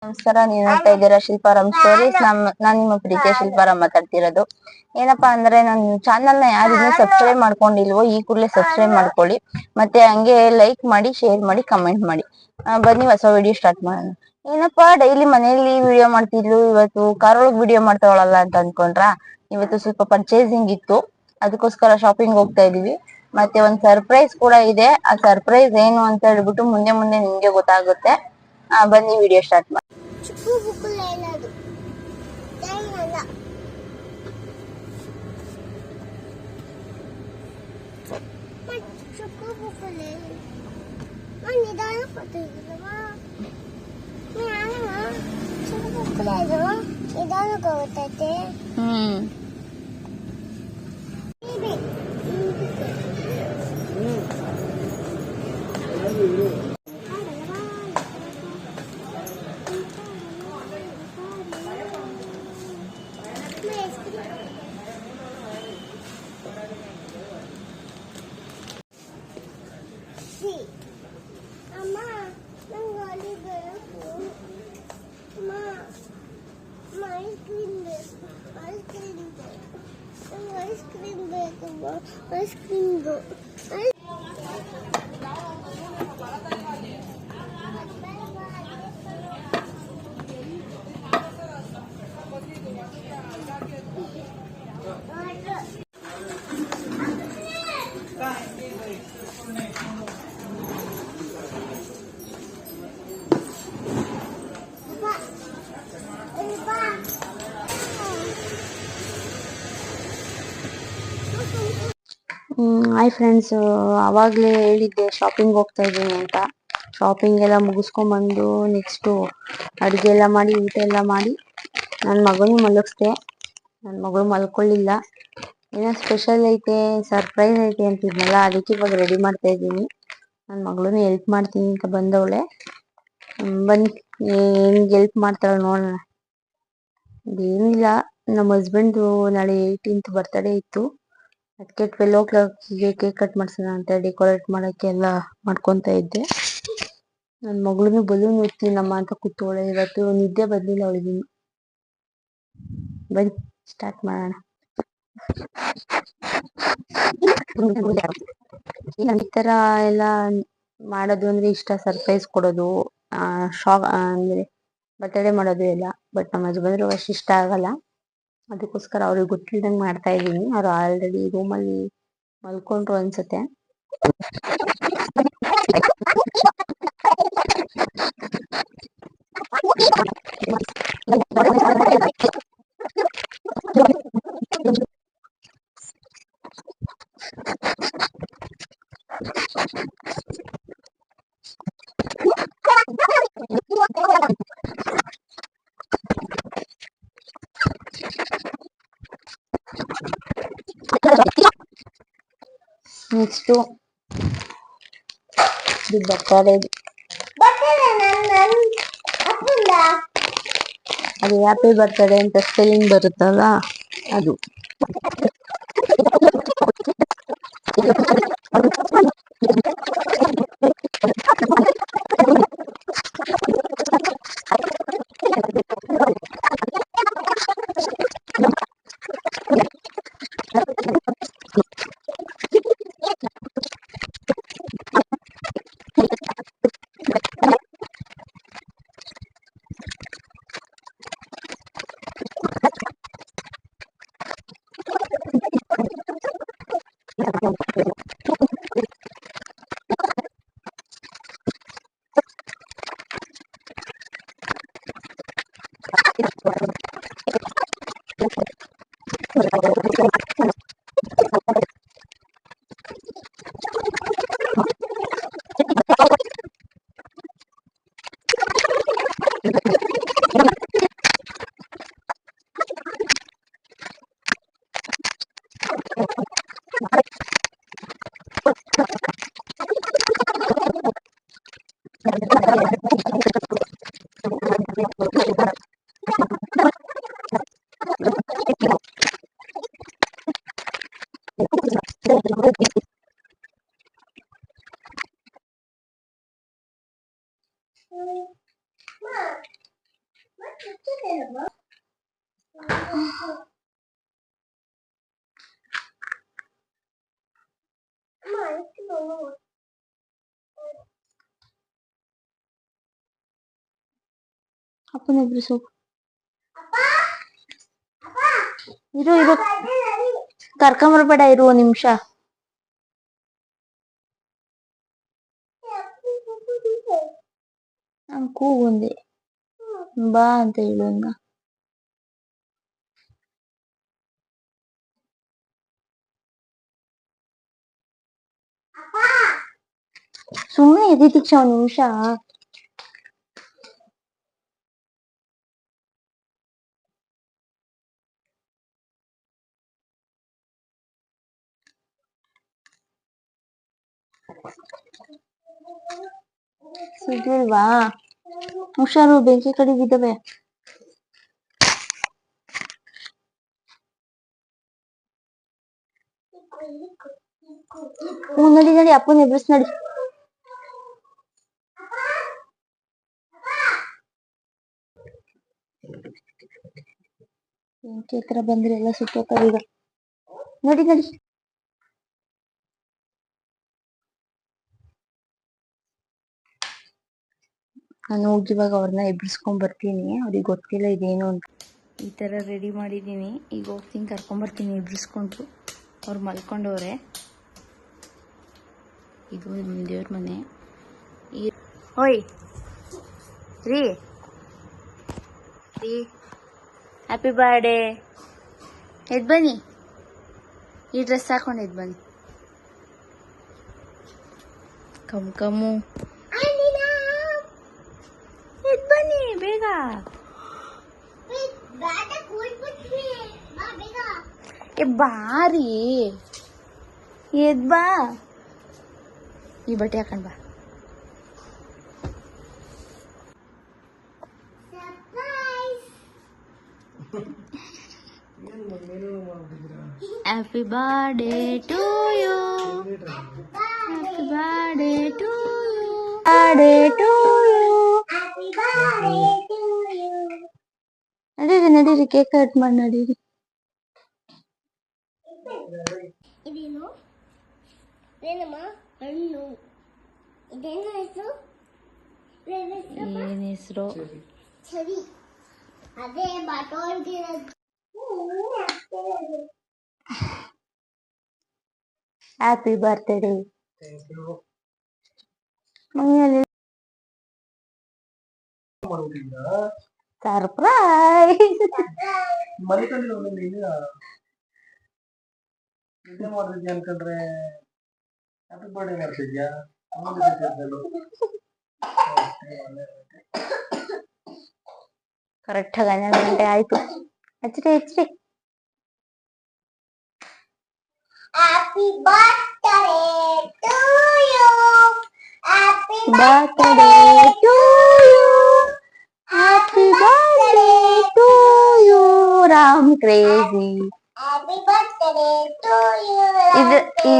ನಮಸ್ಕಾರ, ನೀವು ನೋಡ್ತಾ ಇದ್ದೀರಾ ಶಿಲ್ಪಾರಾಮ್ ಸ್ಟೋರೀಸ್. ನಾನ್ ನಿಮ್ಮ ಪ್ರೀತಿಯ ಶಿಲ್ಪಾರಾಮ್ ಮಾತಾಡ್ತಿರೋದು. ಏನಪ್ಪಾ ಅಂದ್ರೆ ನನ್ನ ಚಾನಲ್ ನ ಯಾರು ಇನ್ನೂ ಸಬ್ಸ್ಕ್ರೈಬ್ ಮಾಡ್ಕೊಂಡಿಲ್ವೋ ಈ ಕೂಡಲೇ ಸಬ್ಸ್ಕ್ರೈಬ್ ಮಾಡ್ಕೊಳ್ಳಿ. ಮತ್ತೆ ಹಂಗೆ ಲೈಕ್ ಮಾಡಿ, ಶೇರ್ ಮಾಡಿ, ಕಮೆಂಟ್ ಮಾಡಿ. ಬನ್ನಿ ಹೊಸ ವಿಡಿಯೋ ಸ್ಟಾರ್ಟ್ ಮಾಡೋಣ. ಏನಪ್ಪಾ ಡೈಲಿ ಮನೆಯಲ್ಲಿ ವಿಡಿಯೋ ಮಾಡ್ತಿದ್ಲು, ಇವತ್ತು ಕಾರ್ ಒಳಗ್ ವಿಡಿಯೋ ಮಾಡ್ತಾವಳಲ್ಲ ಅಂತ ಅನ್ಕೊಂಡ್ರ. ಇವತ್ತು ಸ್ವಲ್ಪ ಪರ್ಚೇಸಿಂಗ್ ಇತ್ತು, ಅದಕ್ಕೋಸ್ಕರ ಶಾಪಿಂಗ್ ಹೋಗ್ತಾ ಇದೀವಿ. ಮತ್ತೆ ಒಂದ್ ಸರ್ಪ್ರೈಸ್ ಕೂಡ ಇದೆ. ಆ ಸರ್ಪ್ರೈಸ್ ಏನು ಅಂತ ಹೇಳ್ಬಿಟ್ಟು ಮುಂದೆ ಮುಂದೆ ನಿಮ್ಗೆ ಗೊತ್ತಾಗುತ್ತೆ. ಬನ್ನಿ ವಿಡಿಯೋ ಸ್ಟಾರ್ಟ್ ಮಾಡಿ. Ice cream. ಹಾಯ್ ಫ್ರೆಂಡ್ಸ್, ಅವಾಗಲೇ ಹೇಳಿದ್ದೆ ಶಾಪಿಂಗ್ ಹೋಗ್ತಾ ಇದ್ದೀನಿ ಅಂತ. ಶಾಪಿಂಗ್ ಎಲ್ಲ ಮುಗಿಸ್ಕೊಂಡ್ಬಂದು ನೆಕ್ಸ್ಟು ಅಡುಗೆ ಎಲ್ಲ ಮಾಡಿ, ಊಟ ಎಲ್ಲ ಮಾಡಿ ನನ್ನ ಮಗನೂ ಮಲಗಿಸ್ದೆ. ನನ್ನ ಮಗಳು ಮಲ್ಕೊಳ್ಳಿಲ್ಲ. ಏನೋ ಸ್ಪೆಷಲ್ ಐತೆ, ಸರ್ಪ್ರೈಸ್ ಐತೆ ಅಂತಿದ್ನಲ್ಲ, ಅದಕ್ಕೆ ಇವಾಗ ರೆಡಿ ಮಾಡ್ತಾ ಇದ್ದೀನಿ. ನನ್ನ ಮಗಳೂ ಹೆಲ್ಪ್ ಮಾಡ್ತೀನಿ ಅಂತ ಬಂದವಳೆ. ಬನ್ನಿ ಹೆಂಗೆ ಹೆಲ್ಪ್ ಮಾಡ್ತಾಳೆ ನೋಡೋಣ. ಅದೇನಿಲ್ಲ, ನಮ್ಮ ಹಸ್ಬೆಂಡು ನಾಳೆ 18th ಬರ್ತ್ಡೇ ಇತ್ತು. ಅದಕ್ಕೆ 12 o'clock ಕೇಕ್ ಕಟ್ ಮಾಡ್ಸೋಣ ಅಂತ ಡೆಕೋರೇಟ್ ಮಾಡೋಕ್ಕೆ ಎಲ್ಲ ಮಾಡ್ಕೊತಾ ಇದ್ದೆ. ನನ್ನ ಮಗಳೂ ಬಲೂನ್ ಇರ್ತೀನಮ್ಮ ಅಂತ ಕೂತವಳೆ. ಇವತ್ತು ನಿದ್ದೆ ಬಂದಿಲ್ಲ ಅವಳಿಗೆ. ಬನ್ನಿ ಸ್ಟಾರ್ಟ್ ಮಾಡೋಣ. ಈ ಥರ ಎಲ್ಲ ಮಾಡೋದು ಅಂದ್ರೆ ಇಷ್ಟ, ಸರ್ಪ್ರೈಸ್ ಕೊಡೋದು, ಅಂದ್ರೆ ಬರ್ತಡೇ ಮಾಡೋದು ಎಲ್ಲ. ಬಟ್ ನಮ್ಮ ಹಸ್ಬೆಂಡ್ರು ಅಷ್ಟು ಇಷ್ಟ ಆಗಲ್ಲ. ಅದಕ್ಕೋಸ್ಕರ ಅವ್ರಿಗೆ ಗೊತ್ತಿಲ್ದಂಗೆ ಮಾಡ್ತಾ ಇದ್ದೀನಿ. ಅವ್ರು ಆಲ್ರೆಡಿ ರೂಮಲ್ಲಿ ಮಲ್ಕೊಂಡ್ರು ಅನ್ಸುತ್ತೆ. ನೆಕ್ಸ್ಟು ಬರ್ತಡೇ, ಅದು ಹ್ಯಾಪಿ ಬರ್ತಡೇ ಅಂತ ಸ್ಪೆಲ್ಲಿಂಗ್ ಬರುತ್ತಲ್ಲ ಅದು. ಅಪ್ಪನ ಎಬ್ರಿಸು. ಇರು ಇರು, ಕರ್ಕೊಂಬರ್ಬೇಡ, ಇರು ಒಂದ್ ನಿಮಿಷ. ನಾನು ಕೂಗುಂದೆ ಬಾ ಅಂತ ಹೇಳೋಣ. ಸುಮ್ಮನೆ ಎದಿ ದೀಕ್ಷಾ ಒಂದ್ ನಿಮಿಷ. ಸಿಗ್ಲಿಲ್ವಾ? ಹುಷಾರು, ಬೆಂಕಿ ಕಡೆ ಬಿದ್ದವೆ. ನಡಿ ನಡಿ, ಅಪ್ಪನ ಎಬ್ರಿಸ್ ನಡಿ. ಬೆಂಕಿ ಹತ್ರ ಬಂದ್ರೆ ಎಲ್ಲ ಸುತ್ತೋತಾವ ಈಗ. ನಡಿ ನಡಿ. ನಾನು ಹೋಗಿ ಇವಾಗ ಅವ್ರನ್ನ ಎಬ್ಬಿಸ್ಕೊಂಡ್ ಬರ್ತೀನಿ. ಅವ್ರಿಗೆ ಗೊತ್ತಿಲ್ಲ ಇದೇನು ಅಂತ. ಈ ಥರ ರೆಡಿ ಮಾಡಿದ್ದೀನಿ. ಈಗ ಹೋಗ್ತೀನಿ, ಕರ್ಕೊಂಬರ್ತೀನಿ ಎಬ್ಬಿಸ್ಕೊಂಡು. ಅವ್ರು ಮಲ್ಕೊಂಡವ್ರೆ. ಇದು ನಮ್ಮ ದೇವ್ರ ಮನೆ. ಓಯ್ ರೀ ರೀ, ಹ್ಯಾಪಿ ಬರ್ಡೇ. ಎದ್ ಬನ್ನಿ, ಈ ಡ್ರೆಸ್ ಹಾಕೊಂಡು ಎದ್ ಬನ್ನಿ. ಕಮ್ಮು ಎದ್ ಬನ್ನಿ ಬೇಗ. ಬಾರಿ ಎದ್ ಬಾ. ಈ ಬಟ್ಟೆ ಹಾಕೊಂಡ್ ಬಾ. Happy birthday to you, happy birthday to you, birthday to you. ನಡೀರಿ ನಡೀರಿ, ಕೇಕ್ ಕಟ್ ಮಾಡಿ ನಡೀರಿ. ಏನ್ ಹೆಸರು? Happy birthday. ಸರ್ಪ್ರೈಸ್. ಅನ್ಕೊಂಡ್ರೆ ಹ್ಯಾಪಿ ಬರ್ಡೇ ಮಾಡ್ತಿದ್ಯಾ? ಕರೆಕ್ಟ್ ಆಗಿ 12 ಗಂಟೆ ಆಯ್ತು. ಹಚ್ರಿ ಹಚ್ರಿ. Happy birthday to you, happy birthday to you, happy birthday to you. Ram crazy. ಇದು ಈ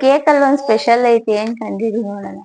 ಕೇಕ್ ಅಲ್ಲಿ ಒಂದ್ ಸ್ಪೆಷಲ್ ಐತಿ. ಏನ್ ಕಂಡಿಡಿ ನೋಡೋಣ.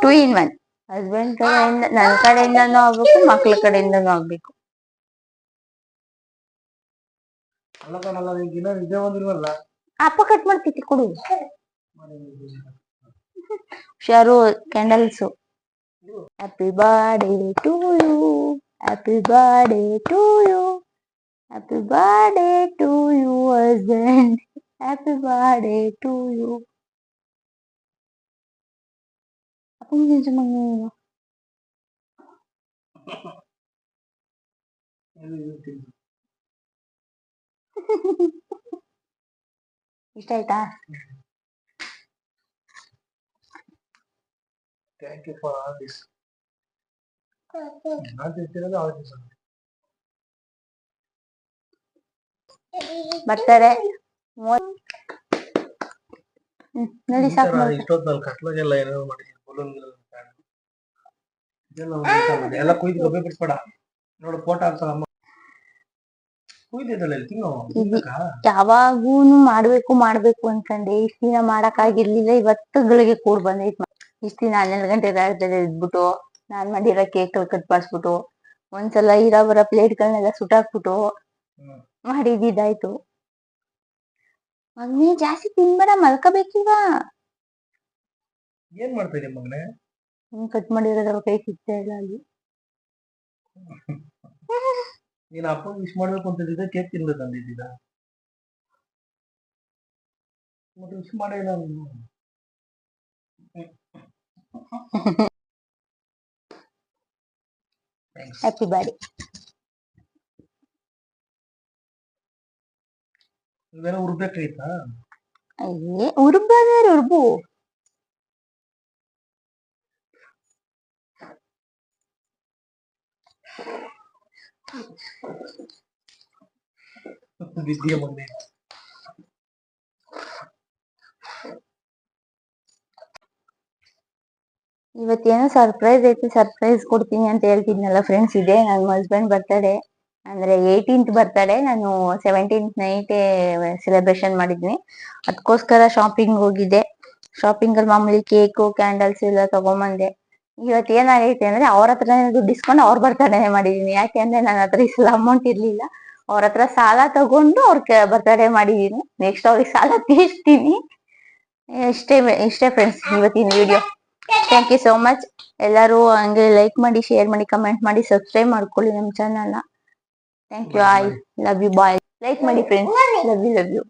2 in 1. ಹಸ್ಬೆಂಡ್ ಕಡೆಯಿಂದ, ನನ್ನ ಕಡೆಯಿಂದನೂ ಆಗ್ಬೇಕು, ಮಕ್ಳ ಕಡೆಯಿಂದನೂ ಆಗ್ಬೇಕು. ಅಪ್ಪ ಕಟ್ ಮಾಡ್ತೈತಿ, ಕೊಡು. ಹುಷಾರು, candles. Happy birthday to you, happy birthday to you, happy birthday to you husband, happy birthday to you. ಇಷ್ಟ ಆಯ್ತಾ? Thank you for all this. ಬರ್ತಾರೆ ನೋಡಿ. ಸಾಕು ಇಷ್ಟೊತ್ತಲ್ಲಿ ಕಟ್ಲಾಗೆಲ್ಲ ಏನೇನೋ ಮಾಡಿದ್ರು. ಬಲೂನ್ ಎಲ್ಲ ಕುಯ್ದು ಗೊಬ್ಬೆ ಬಿಡಿಸ್ಬೇಡ. ನೋಡು ಫೋಟೋ ಹಾಕ್ತಾರಮ್ಮ. ಯಾವಾಗೂನು ಮಾಡ್ಬೇಕು ಅನ್ಕಂಡೆ ಇಷ್ಟ ದಿನ ಮಾಡಕ್ ಆಗಿರ್ಲಿಲ್ಲ. ಇವತ್ತುಗಳಿಗೆ ಕೂಡ್ ಬಂದೈತ್. ಇಷ್ಟ ದಿನ 12 ಗಂಟೆ ರಾತ್ರಿ ಇದ್ಬಿಟ್ಟು ನಾನ್ ಮಾಡಿರೋ ಕೇಕ್ ಕಟ್ ಮಾಡಿಸ್ಬಿಟ್ಟು ಒಂದ್ಸಲ ಇರೋ ಬರೋ ಪ್ಲೇಟ್ಗಳನ್ನೆಲ್ಲ ಸುಟ್ಟಾಕ್ಬಿಟ್ಟು ಮಾಡಿದಾಯ್ತು. ಮಗ್ನೆ ಜಾಸ್ತಿ ತಿನ್ಬೇಡ, ಮಲ್ಕೋಬೇಕೀಗ. ಏನ್ ಮಾಡ್ತಾ ಇದೀಯ ಮಗನೇ? ಕಟ್ ಮಾಡಿರೋದ್ರ ಕೈ ಸಿಗ್ತಾ ಇಲ್ಲ ಅಲ್ಲಿ. ನೀನ್ ಅಪ್ಪ ವಿಶ್ ಮಾಡ್ಬೇಕು ಅಂತಿದ್ದ, ಕೇಕ್ ತಿನ್ಬೇಕು ಅಂದಿದ್ದ, ಮತ್ತೆ ವಿಶ್ ಮಾಡಿಲ್ಲ ನೀನು. Happy birthday. ಇವೆಲ್ಲ ಉರ್ಬೇಕಾಯ್ತಾ? ಅಯ್ಯೇ ಉರ್ಬಾದ್ರೆ ಉರ್ಬು. ವಿದ್ಯೆ ಮಗನೇ. ಇವತ್ತೇನೋ ಸರ್ಪ್ರೈಸ್ ಐತಿ, ಸರ್ಪ್ರೈಸ್ ಕೊಡ್ತೀನಿ ಅಂತ ಹೇಳ್ತಿದ್ನಲ್ಲ ಫ್ರೆಂಡ್ಸ್. ಇದೆ ನನ್ನ ಹಸ್ಬೆಂಡ್ ಬರ್ತಡೇ, ಅಂದ್ರೆ 18th ಬರ್ತಡೇ. ನಾನು 17th ನೈಟೇ ಸೆಲೆಬ್ರೇಷನ್ ಮಾಡಿದ್ನಿ. ಅದಕ್ಕೋಸ್ಕರ ಶಾಪಿಂಗ್ ಹೋಗಿದ್ದೆ. ಶಾಪಿಂಗ್ ಅಲ್ಲಿ ಮಾಮೂಲಿ ಕೇಕು ಕ್ಯಾಂಡಲ್ಸ್ ಎಲ್ಲ ತಗೊಂಬಂದೆ. ಇವತ್ತು ಏನಾಗೈತೆ ಅಂದ್ರೆ ಅವ್ರ ಹತ್ರ ದುಡ್ಡು ಇಸ್ಕೊಂಡು ಅವ್ರ ಬರ್ತಡೇ ಮಾಡಿದೀನಿ. ಯಾಕೆ ಅಂದ್ರೆ ನನ್ನ ಹತ್ರ ಈ ಸಲ ಅಮೌಂಟ್ ಇರ್ಲಿಲ್ಲ. ಅವ್ರ ಹತ್ರ ಸಾಲ ತಗೊಂಡು ಅವ್ರ ಬರ್ತಡೇ ಮಾಡಿದೀನಿ. ನೆಕ್ಸ್ಟ್ ಅವ್ರಿಗೆ ಸಾಲ ತೀರಿಸ್ತೀನಿ. ಇಷ್ಟೇ ಫ್ರೆಂಡ್ಸ್ ಇವತ್ತಿನ video. Thank you so much. ಎಲ್ಲರೂ ಹಂಗೆ ಲೈಕ್ ಮಾಡಿ, ಶೇರ್ ಮಾಡಿ, ಕಮೆಂಟ್ ಮಾಡಿ, ಸಬ್ಸ್ಕ್ರೈಬ್ ಮಾಡ್ಕೊಳ್ಳಿ ನಮ್ಮ ಚಾನಲ್ನ. Thank you. I love you. Bye. Like ಮಾಡಿ ಫ್ರೆಂಡ್ಸ್. Love you.